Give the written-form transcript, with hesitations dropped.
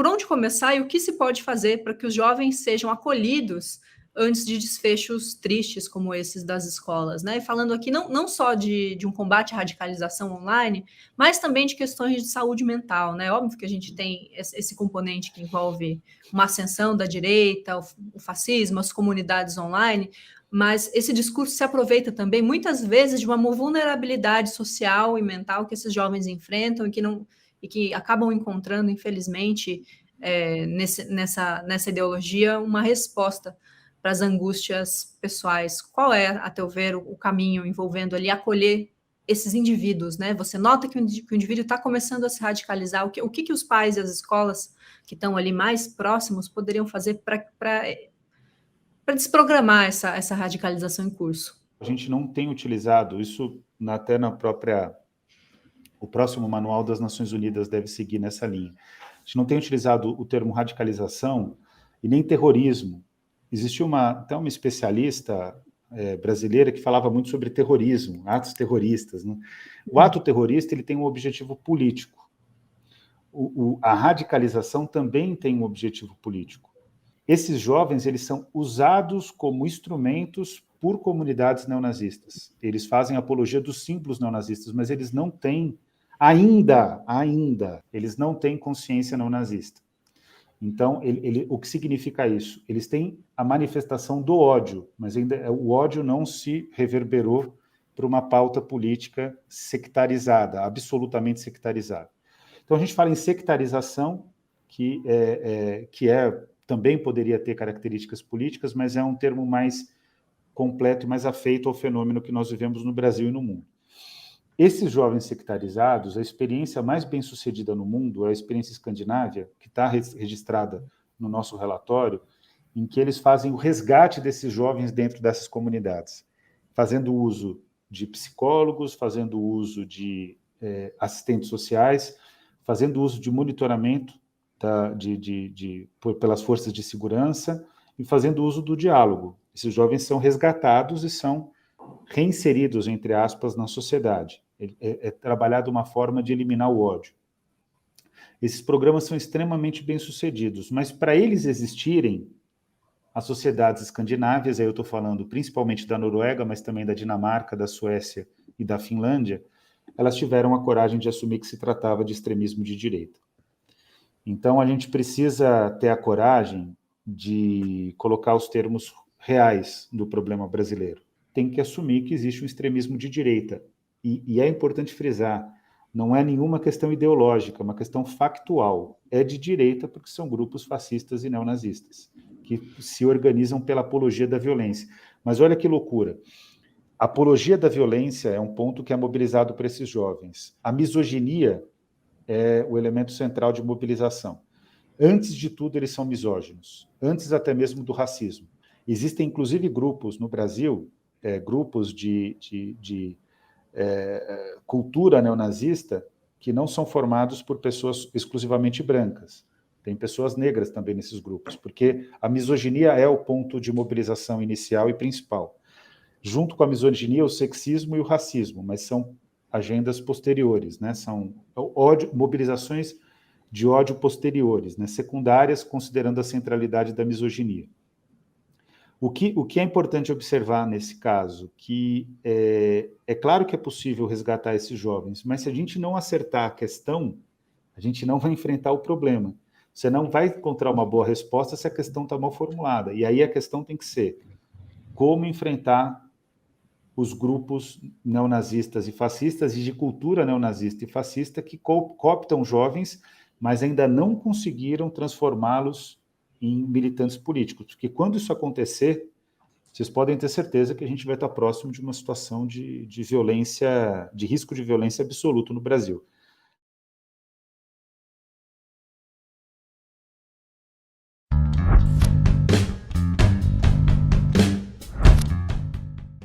por onde começar e o que se pode fazer para que os jovens sejam acolhidos antes de desfechos tristes como esses das escolas, né? Falando aqui não só de um combate à radicalização online, mas também de questões de saúde mental, né? Óbvio que a gente tem esse componente que envolve uma ascensão da direita, o fascismo, as comunidades online, mas esse discurso se aproveita também, muitas vezes, de uma vulnerabilidade social e mental que esses jovens enfrentam e que acabam encontrando, infelizmente, nessa ideologia, uma resposta para as angústias pessoais. Qual é, a teu ver, o caminho envolvendo ali acolher esses indivíduos, né? Você nota que o indivíduo está começando a se radicalizar. O que os pais e as escolas que estão ali mais próximos poderiam fazer para desprogramar essa radicalização em curso? A gente não tem utilizado isso até na própria... O próximo manual das Nações Unidas deve seguir nessa linha. A gente não tem utilizado o termo radicalização e nem terrorismo. Existiu até uma especialista brasileira que falava muito sobre terrorismo, atos terroristas, né? O ato terrorista ele tem um objetivo político. A radicalização também tem um objetivo político. Esses jovens eles são usados como instrumentos por comunidades neonazistas. Eles fazem apologia dos símbolos neonazistas, mas eles não têm, ainda, eles não têm consciência neonazista. Então, o que significa isso? Eles têm a manifestação do ódio, mas ainda o ódio não se reverberou para uma pauta política sectarizada, absolutamente sectarizada. Então, a gente fala em sectarização, que também poderia ter características políticas, mas é um termo mais completo e mais afeito ao fenômeno que nós vivemos no Brasil e no mundo. Esses jovens sectarizados, a experiência mais bem-sucedida no mundo é a experiência escandinávia, que está registrada no nosso relatório, em que eles fazem o resgate desses jovens dentro dessas comunidades, fazendo uso de psicólogos, fazendo uso de assistentes sociais, fazendo uso de monitoramento pelas forças de segurança e fazendo uso do diálogo. Esses jovens são resgatados e são reinseridos, entre aspas, na sociedade. É trabalhado uma forma de eliminar o ódio. Esses programas são extremamente bem-sucedidos, mas para eles existirem, as sociedades escandinávias, aí eu estou falando principalmente da Noruega, mas também da Dinamarca, da Suécia e da Finlândia, elas tiveram a coragem de assumir que se tratava de extremismo de direita. Então, a gente precisa ter a coragem de colocar os termos reais do problema brasileiro. Tem que assumir que existe um extremismo de direita. E é importante frisar, não é nenhuma questão ideológica, é uma questão factual. É de direita porque são grupos fascistas e neonazistas, que se organizam pela apologia da violência. Mas olha que loucura. A apologia da violência é um ponto que é mobilizado por esses jovens. A misoginia é o elemento central de mobilização. Antes de tudo, eles são misóginos, antes até mesmo do racismo. Existem, inclusive, grupos no Brasil, grupos de cultura neonazista, que não são formados por pessoas exclusivamente brancas. Tem pessoas negras também nesses grupos, porque a misoginia é o ponto de mobilização inicial e principal. Junto com a misoginia, o sexismo e o racismo, mas são agendas posteriores, né? São mobilizações de ódio posteriores, né? Secundárias, considerando a centralidade da misoginia. O que é importante observar nesse caso, que é claro que é possível resgatar esses jovens, mas se a gente não acertar a questão, a gente não vai enfrentar o problema. Você não vai encontrar uma boa resposta se a questão está mal formulada. E aí a questão tem que ser como enfrentar os grupos neonazistas e fascistas e de cultura neonazista e fascista que cooptam jovens, mas ainda não conseguiram transformá-los em militantes políticos. Porque quando isso acontecer, vocês podem ter certeza que a gente vai estar próximo de uma situação de violência, de risco de violência absoluto no Brasil.